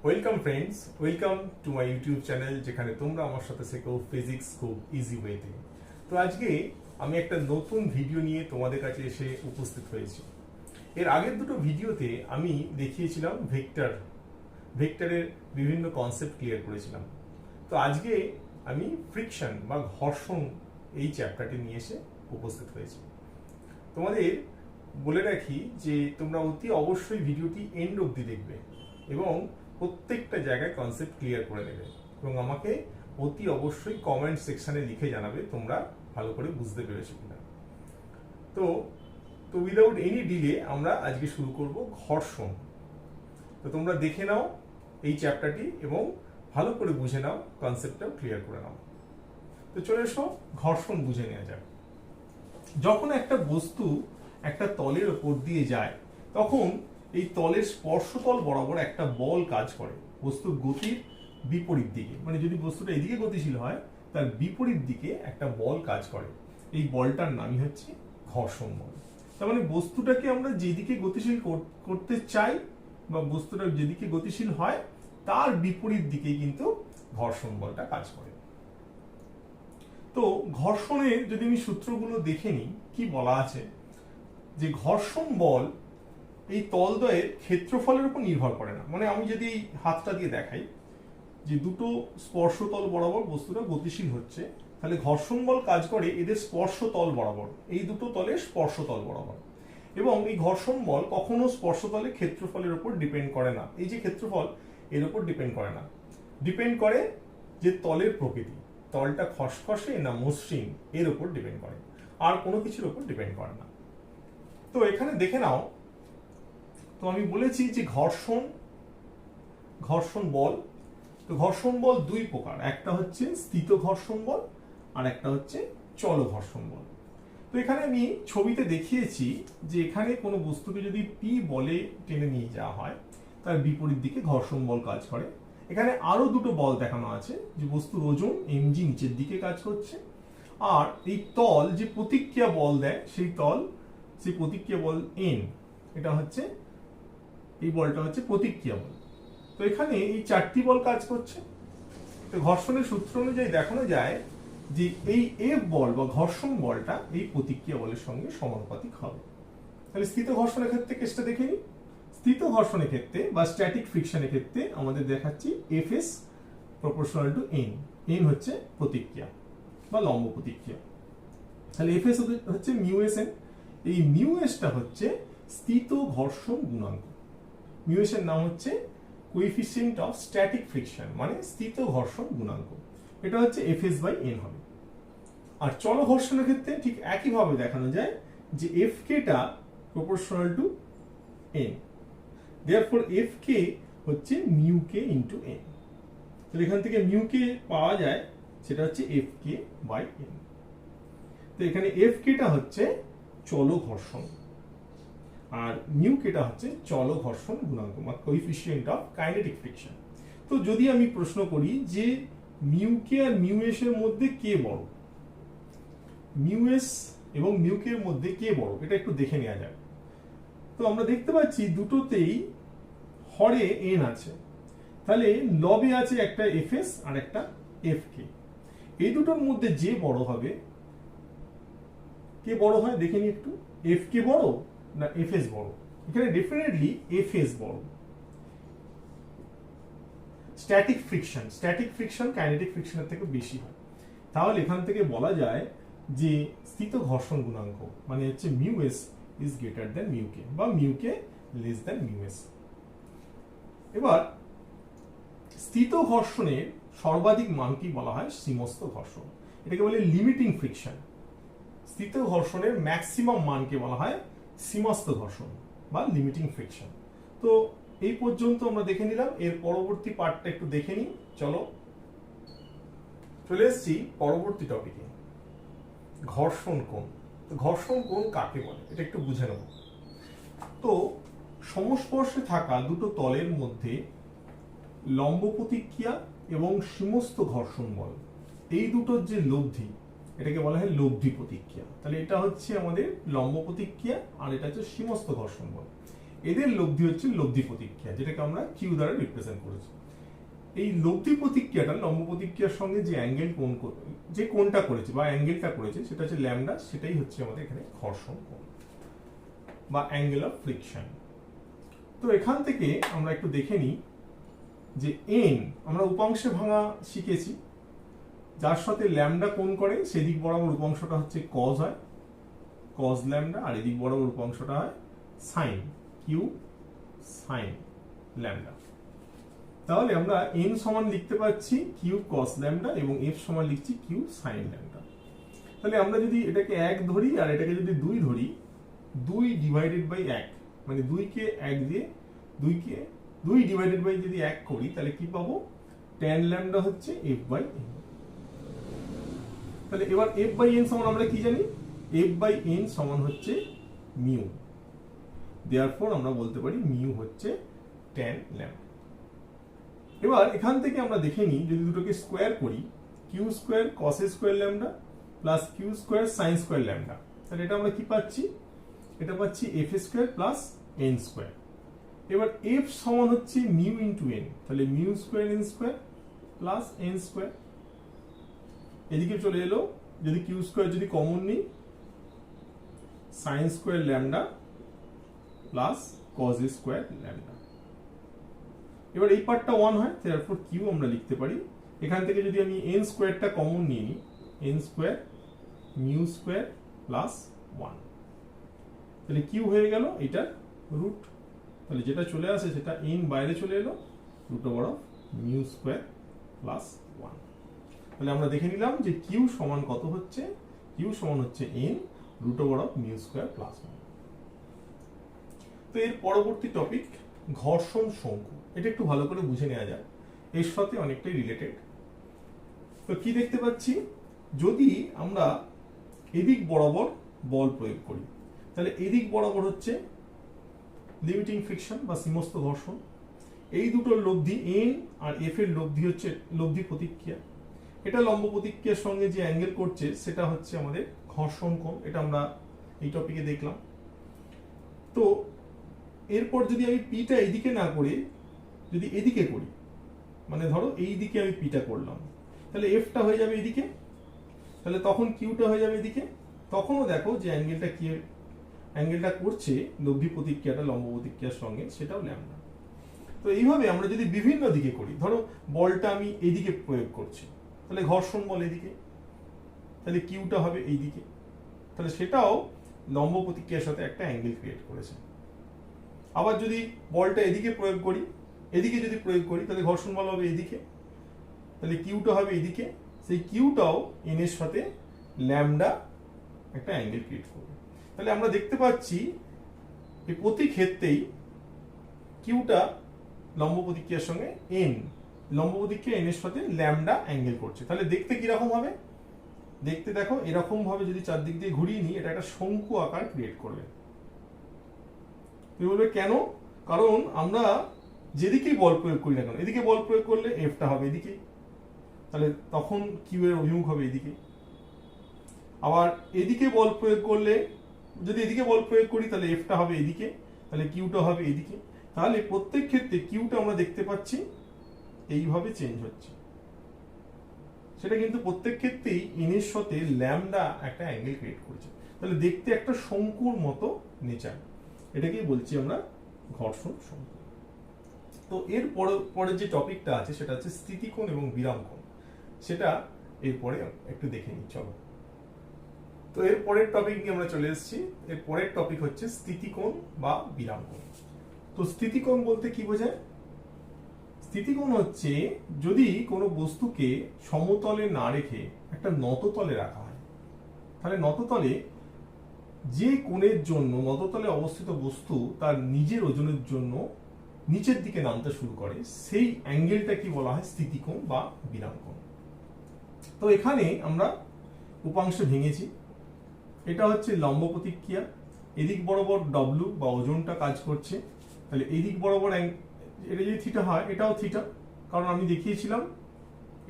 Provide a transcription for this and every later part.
Welcome friends, welcome to my YouTube channel, যেখানে তোমরা আমার সাথে শেখো ফিজিক্স খুব ইজি ওয়েতে। তো আজকে আমি একটা নতুন ভিডিও নিয়ে তোমাদের কাছে এসে উপস্থিত হয়েছি। এর আগের দুটো ভিডিওতে আমি দেখিয়েছিলাম ভেক্টরের বিভিন্ন কনসেপ্ট ক্লিয়ার করেছিলাম। তো আজকে আমি ফ্রিকশন বা ঘর্ষণ এই চ্যাপ্টারটি নিয়ে এসে উপস্থিত হয়েছি। তোমাদের বলে রাখি যে তোমরা অতি অবশ্যই ভিডিওটি এন্ড অবধি দেখবে এবং প্রত্যেকটা জায়গায় কনসেপ্ট ক্লিয়ার করে নেবে এবং আমাকে অতি অবশ্যই কমেন্ট সেকশনে লিখে জানাবে তোমরা ভালো করে বুঝতে পেরেছো কিনা। তো উইদাউট এনি ডিলে আমরা আজকে শুরু করব ঘর্ষণ। তো তোমরা দেখে নাও এই চ্যাপ্টারটি এবং ভালো করে বুঝে নাও, কনসেপ্টটাও ক্লিয়ার করে নাও। তো চলে এসো, ঘর্ষণ বুঝে নেওয়া যাক। যখন একটা বস্তু একটা তলের উপর দিয়ে যায় তখন এই তলের স্পর্শতল বরাবর একটা বল কাজ করে বস্তুর গতির বিপরীত দিকে। মানে যদি বস্তুটা এদিকে গতিশীল হয় তার বিপরীত দিকে একটা বল কাজ করে। এই বলটার নামই হচ্ছে ঘর্ষণ বল। তার মানে বস্তুটাকে আমরা যেদিকে গতিশীল করতে চাই বা বস্তুটা যেদিকে গতিশীল হয় তার বিপরীত দিকে কিন্তু ঘর্ষণ বলটা কাজ করে। তো ঘর্ষণের যদি আমি সূত্রগুলো দেখে নিই, কি বলা আছে যে ঘর্ষণ বল এই তলদ্বয়ের ক্ষেত্রফলের উপর নির্ভর করে না। মানে আমি যদি এই হাতটা দিয়ে দেখাই যে দুটো স্পর্শতল বরাবর বস্তুটা গতিশীল হচ্ছে, তাহলে ঘর্ষণ বল কাজ করে এদের স্পর্শতল বরাবর, এই দুটো তলের স্পর্শতল বরাবর। এবং এই ঘর্ষণ বল কখনো স্পর্শতলের ক্ষেত্রফলের উপর ডিপেন্ড করে না। এই যে ক্ষেত্রফল এর উপর ডিপেন্ড করে না, ডিপেন্ড করে যে তলের প্রকৃতি, তলটা খসখসে না মসৃণ, এর উপর ডিপেন্ড করে, আর কোনো কিছুর উপর ডিপেন্ড করে না। তো এখানে দেখে নাও, তো আমি বলেছি যে ঘর্ষণ বল। তো ঘর্ষণ বল দুই প্রকার, একটা হচ্ছে স্থিত ঘর্ষণ বল আর একটা হচ্ছে চল ঘর্ষণ বল। তো এখানে আমি ছবিতে দেখিয়েছি যে এখানে কোনো বস্তুকে যদি পি বলে টেনে নিয়ে যাওয়া হয় তার বিপরীত দিকে ঘর্ষণ বল কাজ করে। এখানে আরো দুটো বল দেখানো আছে, যে বস্তুর ওজন mg নিচের দিকে কাজ করছে, আর এই তল যে প্রতিক্রিয়া বল দেয় সেই প্রতিক্রিয়া বল n, এটা হচ্ছে এই বলটা হচ্ছে প্রতিক্রিয়া বল। তো এখানে এই চারটি বল কাজ করছে। তো ঘর্ষণের সূত্র অনুযায়ী দেখানো যায় যে এই এফ বল বা ঘর্ষণ বলটা এই প্রতিক্রিয়া বলের সঙ্গে সমানুপাতিক হবে। তাহলে স্থিত ঘর্ষণের ক্ষেত্রে কেসটা দেখে নিই। স্থিত ঘর্ষণের ক্ষেত্রে বা স্ট্যাটিক ফ্রিকশনের ক্ষেত্রে আমাদের দেখাচ্ছি Fs proportional to n। n হচ্ছে প্রতিক্রিয়া বা লম্ব প্রতিক্রিয়া। তাহলে Fs হচ্ছে μsn। এই μsটা হচ্ছে স্থিত ঘর্ষণ গুণাঙ্ক। μs এর নাম হচ্ছে কোএফিসিয়েন্ট অফ স্ট্যাটিক ফ্রিকশন, মানে স্থিত ঘর্ষণ গুণাঙ্ক। এটা হচ্ছে Fs/n হবে। আর চল ঘর্ষণের ক্ষেত্রে ঠিক একইভাবে দেখানো যায় যে Fk টা proportional to n, therefore Fk হচ্ছে μk ইনটু n। তো এখান থেকে μk পাওয়া যায়, সেটা হচ্ছে Fk/n। তো এখানে Fk টা হচ্ছে চল ঘর্ষণ আর μk টা হচ্ছে চল ঘর্ষণ গুণাঙ্ক বা কোএফিসিয়েন্ট অফ কাইনেটিক ফ্রিকশন। তো যদি আমি প্রশ্ন করি যে μk আর μs এর মধ্যে কে বড়, μs এবং μk এর মধ্যে কে বড়, এটা একটু দেখে নেওয়া যাক। তো আমরা দেখতে পাচ্ছি দুটোতেই হরে n আছে, তাহলে লবে আছে একটা Fs আর একটা Fk। এই দুটোর মধ্যে যে বড় হবে, কে বড় হয় দেখে নি একটু, Fk বড় না Fs বড়? এখানে ডেফিনেটলি Fs বড়। স্ট্যাটিক ফ্রিকশন কাইনেটিক ফ্রিকশনের থেকে বেশি হয়। তাহলে এখান থেকে বলা যায় যে স্থিত ঘর্ষণ গুণাঙ্ক মানে হচ্ছে μs is greater than μk বা μk লেস দ্যান μs। এবার স্থিত ঘর্ষণের সর্বাধিক মানকে বলা হয় সীমস্থ ঘর্ষণ, এটাকে বলে লিমিটিং ফ্রিকশন। স্থিত ঘর্ষণের ম্যাক্সিমাম মানকে বলা হয় সীমাস্থ ঘর্ষণ বা লিমিটিং ফ্রিকশন। তো এই পর্যন্ত আমরা দেখে নিলাম, এর পরবর্তী পার্টটা একটু দেখে নিই। চলো, চলে এসেছি পরবর্তী টপিকে, ঘর্ষণ কোণ। তো ঘর্ষণ কোণ কাকে বলে এটা একটু বুঝে নেব। তো সংস্পর্শে থাকা দুটো তলের মধ্যে লম্ব প্রতিক্রিয়া এবং সীমস্থ ঘর্ষণ বল, এই দুটোর যে লব্ধি, এটাকে বলা হয় লব্ধি প্রতিক্রিয়া। তাহলে এটা হচ্ছে আমাদের লম্ব প্রতিক্রিয়া আর এটা হচ্ছে সীমস্থ ঘর্ষণ বল। এদের লব্ধি হচ্ছে লব্ধি প্রতিক্রিয়া, যেটাকে আমরা কিউ দ্বারা রিপ্রেজেন্ট করেছি। এই লব্ধি প্রতিক্রিয়াটা লম্ব প্রতিক্রিয়ার সঙ্গে যে অ্যাঙ্গেল যে কোণটা করেছে বা অ্যাঙ্গেলটা করেছে সেটা হচ্ছে ল্যামডা, সেটাই হচ্ছে আমাদের এখানে ঘর্ষণ কোণ বা অ্যাঙ্গেল অফ ফ্রিকশন। তো এখান থেকে আমরা একটু দেখে নিই যে এন আমরা উপাংশে ভাঙা শিখেছি, যার সাথে ল্যামডা কোণ করে সেদিক বরাবর উপাংশটা হচ্ছে কজ হয়, কজ ল্যামডা, আর এদিক বরাবর উপাংশটা হয় সাইন, কিউ সাইন ল্যামডা। তাহলে আমরা এন সমান লিখতে পাচ্ছি কিউ কস ল্যামডা এবং এফ সমান লিখছি কিউ সাইন ল্যামডা। তাহলে আমরা যদি এটাকে 1 ধরি আর এটাকে যদি 2 ধরি, 2 ডিভাইডেড বাই 1 মানে 2 কে 1 দিয়ে 2 ডিভাইডেড বাই যদি 1 করি তাহলে কি পাবো, tan ল্যামডা হচ্ছে f বাই n। তাহলে এবার f বাই n সমান আমরা কি জানি, f বাই n সমান হচ্ছে মিউ, দেয়ারফর আমরা বলতে পারি মিউ হচ্ছে tan ল্যামডা। এবার এখান থেকে আমরা দেখে নিই, যদি দুটোকে স্কোয়ার করি, Q square cos square lambda plus Q square sine square lambda, তাহলে এটা আমরা কি পাচ্ছি, এটা পাচ্ছি F square plus N square. এবার এফ সমান হচ্ছে মিউ ইন্টু এন, তাহলে mu square N square plus N square. এদিকে চলে এলো, যদি কিউ স্কোয়ার যদি কমন নিই, sine square lambda plus cos square lambda. এবার এই পার্টটা 1 হয়, তারপর কিউ আমরা লিখতে পারি, এখান থেকে যদি আমি এন স্কোয়ারটা কমন নিয়ে নিই, N square mu square plus 1, তাহলে কিউ হয়ে গেল এটা রুট, তাহলে যেটা চলে আসে সেটা এন বাইরে চলে এলো, root over of mu square plus 1। তাহলে আমরা দেখে নিলাম যে কিউ সমান কত হচ্ছে, কিউ সমান হচ্ছে N root over of mu square plus 1। তো এর পরবর্তী টপিক ঘর্ষণ শঙ্কু, এটা একটু ভালো করে বুঝে নেওয়া যায়, এর সাথে অনেকটাই রিলেটেড। তো কি দেখতে পাচ্ছি, যদি আমরা এদিক বরাবর বল প্রয়োগ করি তাহলে এদিক বরাবর হচ্ছে লিমিটিং ফ্রিকশন বা সীমস্থ ঘর্ষণ, এই দুটোর লব্ধি এন আর এফ এর লব্ধি হচ্ছে লব্ধি প্রতিক্রিয়া, এটা লম্ব প্রতিক্রিয়ার সঙ্গে যে অ্যাঙ্গেল করছে সেটা হচ্ছে আমাদের ঘর্ষণ কোণ, এটা আমরা এই টপিকে দেখলাম। তো এরপর যদি আমি পিটা এদিকে না করে যদি এদিকে করি, মানে ধরো এই দিকে আমি পিটা করলাম, তাহলে এফটা হয়ে যাবে এদিকে, তাহলে তখন কিউটা হয়ে যাবে এদিকে, তখনও দেখো যে অ্যাঙ্গেলটা করছে লব্ধি প্রতিক্রিয়াটা লম্ব প্রতিক্রিয়ার সঙ্গে, সেটাও ল্যামডা। তো এইভাবে আমরা যদি বিভিন্ন দিকে করি, ধরো বলটা আমি এইদিকে প্রয়োগ করছি, তাহলে ঘর্ষণ বল এদিকে, তাহলে কিউটা হবে এইদিকে, তাহলে সেটাও লম্ব প্রতিক্রিয়ার সাথে একটা অ্যাঙ্গেল ক্রিয়েট করেছে। আবার যদি বলটা এদিকে প্রয়োগ করি, এদিকে যদি প্রয়োগ করি তাহলে ঘর্ষণ বল হবে এদিকে, তাহলে কিউটা হবে এদিকে, সেই কিউটাও এন এর সাথে ল্যামডা একটা অ্যাঙ্গেল ক্রিয়েট করবে। তাহলে আমরা দেখতে পাচ্ছি এই প্রতি ক্ষেত্রেই কিউটা লম্ব প্রতিক্রিয়ার সঙ্গে এন, লম্ব প্রতিক্রিয়া এন এর সাথে ল্যামডা অ্যাঙ্গেল করছে। তাহলে দেখতে কিরকম হবে, দেখতে দেখো এরকম ভাবে যদি চারদিক দিয়ে ঘুরিয়ে নিই, এটা একটা শঙ্কু আকার ক্রিয়েট করবে। তুমি বলবে কেন, কারণ আমরা যেদিকেই বল প্রয়োগ করি না কেন, এদিকে বল প্রয়োগ করলে এফটা হবে এদিকে, তাহলে তখন কিউ এর অভিমুখ হবে এদিকে। আবার এদিকে বল প্রয়োগ করলে, যদি এদিকে বল প্রয়োগ করি তাহলে এফটা হবে এদিকে, তাহলে কিউটা হবে এদিকে। তাহলে প্রত্যেক ক্ষেত্রে কিউটা আমরা দেখতে পাচ্ছি এইভাবে চেঞ্জ হচ্ছে, সেটা কিন্তু প্রত্যেক ক্ষেত্রেই এনের সাথে ল্যামডা একটা অ্যাঙ্গেল ক্রিয়েট করছে। তাহলে দেখতে একটা শঙ্কুর মতো নেচার, এটাকেই বলছি আমরা ঘর্ষণ শঙ্কু। তো এর পরের যে টপিকটা আছে সেটা হচ্ছে স্থিতিকোণ এবং বিরামকোণ, সেটা এরপরে একটু দেখে নিই চলো। তো এর পরের টপিক নিয়ে আমরা চলে এসেছি, এর পরের টপিক হচ্ছে স্থিতিকোণ বা বিরামকোণ। তো স্থিতিকোণ বলতে কি বোঝায়, স্থিতিকোণ হচ্ছে যদি কোনো বস্তুকে সমতলে না রেখে একটা নততলে রাখা হয়, তাহলে নততলে যে কোণের জন্য নততলে অবস্থিত বস্তু তার নিজের ওজনের জন্য নিচের দিকে নামতে শুরু করে, সেই অ্যাঙ্গেলটা কি বলা হয় স্থিতিকোণ বা বিরামকোণ। তো এখানে আমরা উপাংশে ভেঙেছি, এটা হচ্ছে লম্ব প্রতিক্রিয়া, এদিক বরাবর ডব্লিউ বা ওজনটা কাজ করছে, তাহলে এদিক বরাবর এটা যদি থিটা হয় এটাও থিটা, কারণ আমি দেখিয়েছিলাম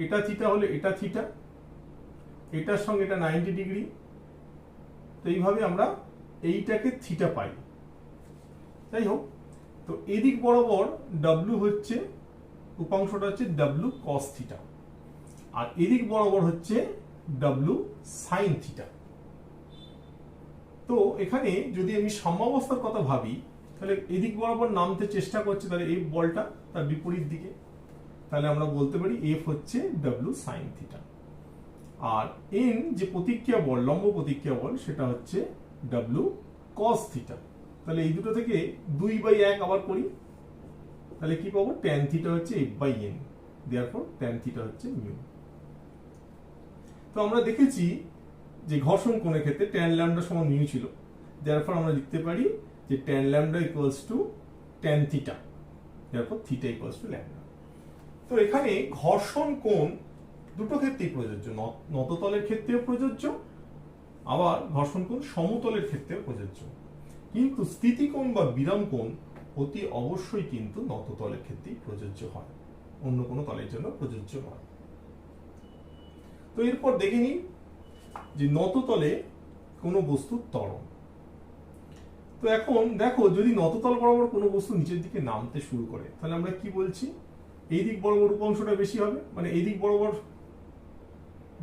এটা থিটা হলে এটা থিটা, এটার সঙ্গে এটা 90 ডিগ্রি। তো এইভাবে আমরা এইটাকে থিটা পাই। যাই হোক, তো এদিক বরাবর ডাব্লু হচ্ছে উপাংশটা হচ্ছে ডাব্লু কস থিটা, আর এদিক বরাবর হচ্ছে ডাব্লু সাইন থিটা। তো এখানে যদি আমি সাম্যাবস্থার কথা ভাবি, তাহলে এদিক বরাবর নামতে চেষ্টা করছে, তাহলে এই বলটা তার বিপরীত দিকে, তাহলে আমরা বলতে পারি এফ হচ্ছে ডাব্লু সাইন থিটা। আর এন যে প্রতিক্রিয়া বল, লম্ব প্রতিক্রিয়া বল, সেটা হচ্ছে ডাব্লু কস থিটা। তাহলে এই দুটো থেকে 2/1 আবার করি, তাহলে কি পাবো? ট্যান থিটা হচ্ছে F/n, দেয়ারফর ট্যান থিটা হচ্ছে মিউ। তো আমরা দেখেছি যে ঘর্ষণ কোণের ক্ষেত্রে ট্যান ল্যামডা সমান মিউ ছিল, দেয়ারফর আমরা লিখতে পারি যে tan lambda equals to tan theta, therefore theta equals to lambda. তো এখানে ঘর্ষণ কোণ দুটো ক্ষেত্রেই প্রযোজ্য, নততলের ক্ষেত্রেও প্রযোজ্য, আবার ঘর্ষণ কোণ সমতলের ক্ষেত্রেও প্রযোজ্য। কিন্তু স্থিতিকোণ বা বিরাম কোণ অতি অবশ্যই কিন্তু নততলের ক্ষেত্রেই প্রযোজ্য হয়, অন্য কোনো তলের জন্য প্রযোজ্য নয়। তো এরপর দেখে নিই যে নততলে কোনো বস্তুর ত্বরণ। তো এখন দেখো, যদি নততল বরাবর কোনো বস্তু নিচের দিকে নামতে শুরু করে, তাহলে আমরা কি বলছি? এই দিক বরাবর উপাংশটা বেশি হবে, মানে এই দিক বরাবর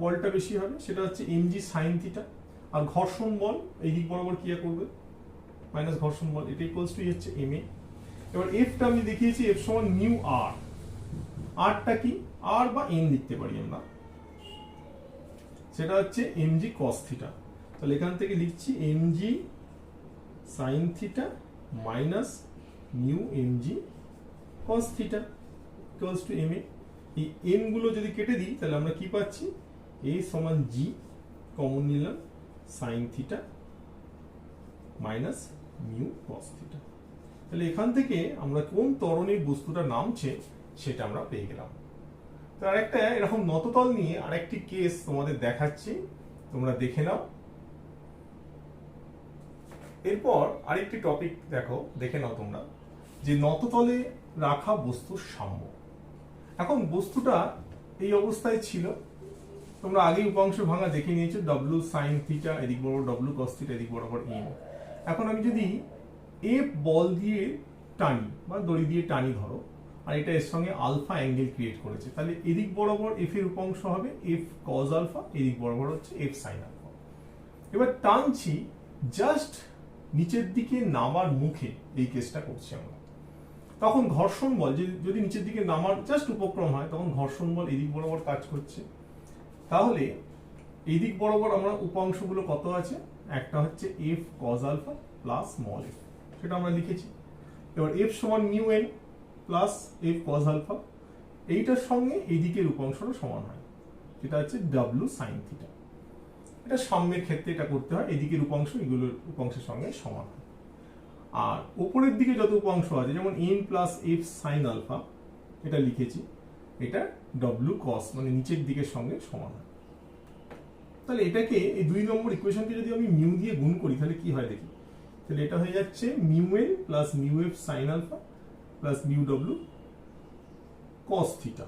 বলটা বেশি হবে, সেটা হচ্ছে mg সাইন থিটা। আর ঘর্ষণ বল এই দিক বরাবর কি করবে? মাইনাস ঘর্ষণ বল, এটা ইকুয়ালস টু হচ্ছে ma। এবার এফটা আমি দেখিয়েছি এফ সমান মিউ আর। আরটা কি? আর বা এন লিখতে পারি আমরা, সেটা হচ্ছে mg cos থিটা। তাহলে এখান থেকে লিখছি mg sin theta minus mu mg cos theta equals to ma। এই m গুলো যদি কেটে দিই, তাহলে আমরা কি পাচ্ছি? a সমান g, কমন নিলাম, sin theta minus mu cos theta. তাহলে এখান থেকে আমরা কোন ত্বরণে বস্তুটা নামছে সেটা আমরা পেয়ে গেলাম। তো আরেকটা এরকম নততল নিয়ে আরেকটি কেস তোমাদের দেখাচ্ছি, তোমরা দেখে নাও। এরপর আরেকটি টপিক দেখে নাও তোমরা, যে নততলে রাখা বস্তুর সাম্য। এখন বস্তুটা এই অবস্থায় ছিল, তোমরা আগেই উপাংশ ভাঙা দেখে নিয়েছো, ডব্লু সাইন থিটা এদিক বরাবর, ডব্লু কস থিটা এদিক বরাবর এন। এখন আমি যদি এফ বল দিয়ে টানি বা দড়ি দিয়ে টানি ধরো, আর এটা এর সঙ্গে আলফা অ্যাঙ্গেল ক্রিয়েট করেছে, তাহলে এদিক বরাবর এফ এর উপাংশ হবে এফ কজ আলফা, এদিক বরাবর হচ্ছে এফ সাইন আলফা। এবার টানছি জাস্ট নিচের দিকে নামার মুখে, এই কেসটা করছি আমরা, তখন ঘর্ষণ বল যদি নিচের দিকে নামার জাস্ট উপক্রম হয়, তখন ঘর্ষণ বল এদিক বরাবর কাজ করছে। তাহলে এদিক বরাবর আমরা উপাংশগুলো কত আছে? একটা হচ্ছে F cos alpha plus small F, সেটা আমরা লিখেছি। এবার এফ সমান mu N plus F cos alpha, এইটার সঙ্গে এই দিকের উপাংশটা সমান হয়, যেটা হচ্ছে ডাব্লু সাইন থিটা। এটা সাম্যের ক্ষেত্রে এটা করতে হয়, এদিকের উপাংশ এগুলোর উপাংশের সঙ্গে সমান হয়। আর উপরের দিকে যত উপাংশ আছে, যেমন N plus F sine alpha, এটা লিখেছি, এটা ডব্লু কস মানে নিচের দিকের সঙ্গে সমান হয়। তাহলে এটাকে এই 2 নম্বর ইকুয়েশনকে যদি আমি মিউ দিয়ে গুণ করি, তাহলে কি হয় দেখি। তাহলে এটা হয়ে যাচ্ছে mu N plus mu F sine alpha plus mu W cos theta.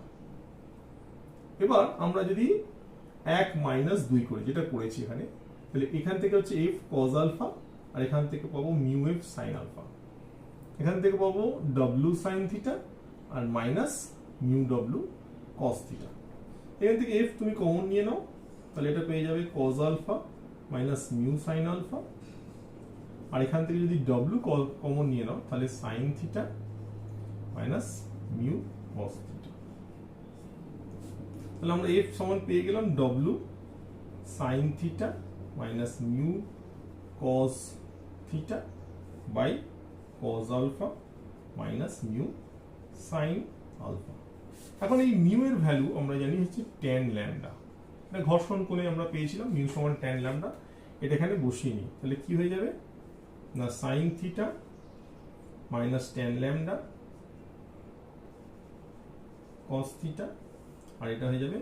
এবার আমরা যদি 1 মাইনাস 2 করি, যেটা করেছি এখানে, তাহলে এখান থেকে হচ্ছে এফ কজ আলফা, আর এখান থেকে পাবো মিউ এফ সাইন আলফা, এখান থেকে পাবো ডব্লু সাইন থিটা আর minus mu W cos theta. এখান থেকে এফ তুমি কমন নিয়ে নাও, তাহলে এটা পেয়ে যাবে cos alpha minus mu sine alpha, আর এখান থেকে যদি ডব্লু কমন নিয়ে নাও, তাহলে sine theta minus mu cos theta. তাহলে আমরা এফ সমান পেয়ে গেলাম W sine theta minus mu cos theta by cos alpha minus mu sine alpha. এখন এই মিউ এর ভ্যালু আমরা জানি হচ্ছে ট্যান ল্যামডা, এটা ঘর্ষণ কোণে আমরা পেয়েছিলাম মিউ সমান ট্যান ল্যামডা, এটা এখানে বসিয়ে নিই, তাহলে কি হয়ে যাবে না sine theta minus tan lambda cos theta, আর এটা হয়ে যাবে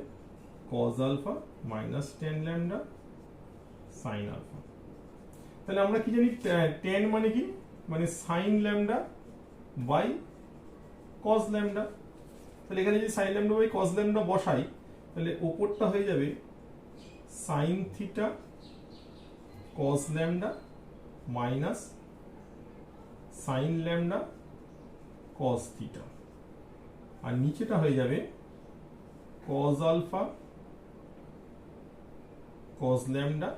cos alpha minus tan lambda sine alpha. তাহলে আমরা কি জানি, ট্যান মানে কি, মানে sine lambda by cos lambda. তাহলে এখানে যদি sine lambda by cos lambda বসাই, তাহলে ওপরটা হয়ে যাবে sine theta cos lambda minus sine lambda cos theta, আর নিচেটা হয়ে যাবে cos alpha cos lambda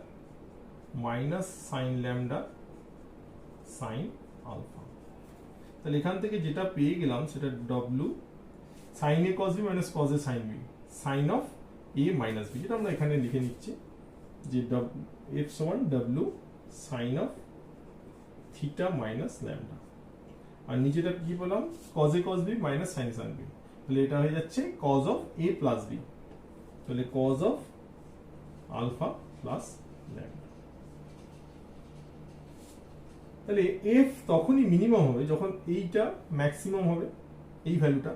minus sine lambda sine alpha. তাহলে এখান থেকে যেটা পেয়ে গেলাম সেটা W sine A cos B minus cos A sine B sine of A minus B, যেটা আমরা এখানে লিখে নিচ্ছি যে এফ সমান W sine of theta minus lambda, আর নিচেটা কি বললাম cos A cos B minus sine sine B, তাহলে এটা হয়ে যাচ্ছে cos of A plus B, তাহলে cos of alpha plus lambda. তাহলে এফ তখনই মিনিমাম হবে যখন এইটা ম্যাক্সিমাম হবে, এই ভ্যালুটা।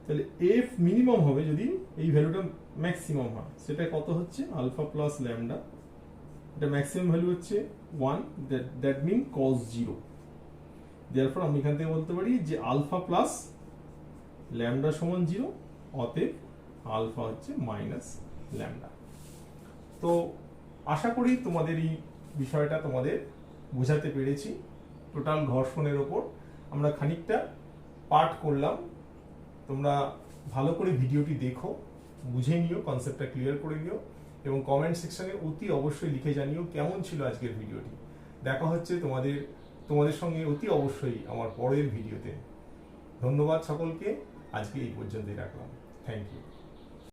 তাহলে এফ মিনিমাম হবে যদি এই ভ্যালুটা ম্যাক্সিমাম হয়, সেটা কত হচ্ছে আলফা প্লাস ল্যামডা, এটা ম্যাক্সিমাম ভ্যালু হচ্ছে 1, দ্যাট মিন cos 0। দেয়ারফর আমি এখান থেকে বলতে পারি যে আলফা প্লাস ল্যামডা সমান 0, অতএব আলফা হচ্ছে মাইনাস ল্যামডা। তো আশা করি তোমাদের এই বিষয়টা তোমাদের বোঝাতে পেরেছি। টোটাল ঘর্ষণের ওপর আমরা খানিকটা পাঠ করলাম, তোমরা ভালো করে ভিডিওটি দেখো, বুঝে নিও, কনসেপ্টটা ক্লিয়ার করে নিও, এবং কমেন্ট সেকশনে অতি অবশ্যই লিখে জানিও কেমন ছিল আজকের ভিডিওটি। দেখা হচ্ছে তোমাদের সঙ্গে অতি অবশ্যই আমার পরের ভিডিওতে। ধন্যবাদ সকলকে, আজকে এই পর্যন্তই রাখলাম। Thank you.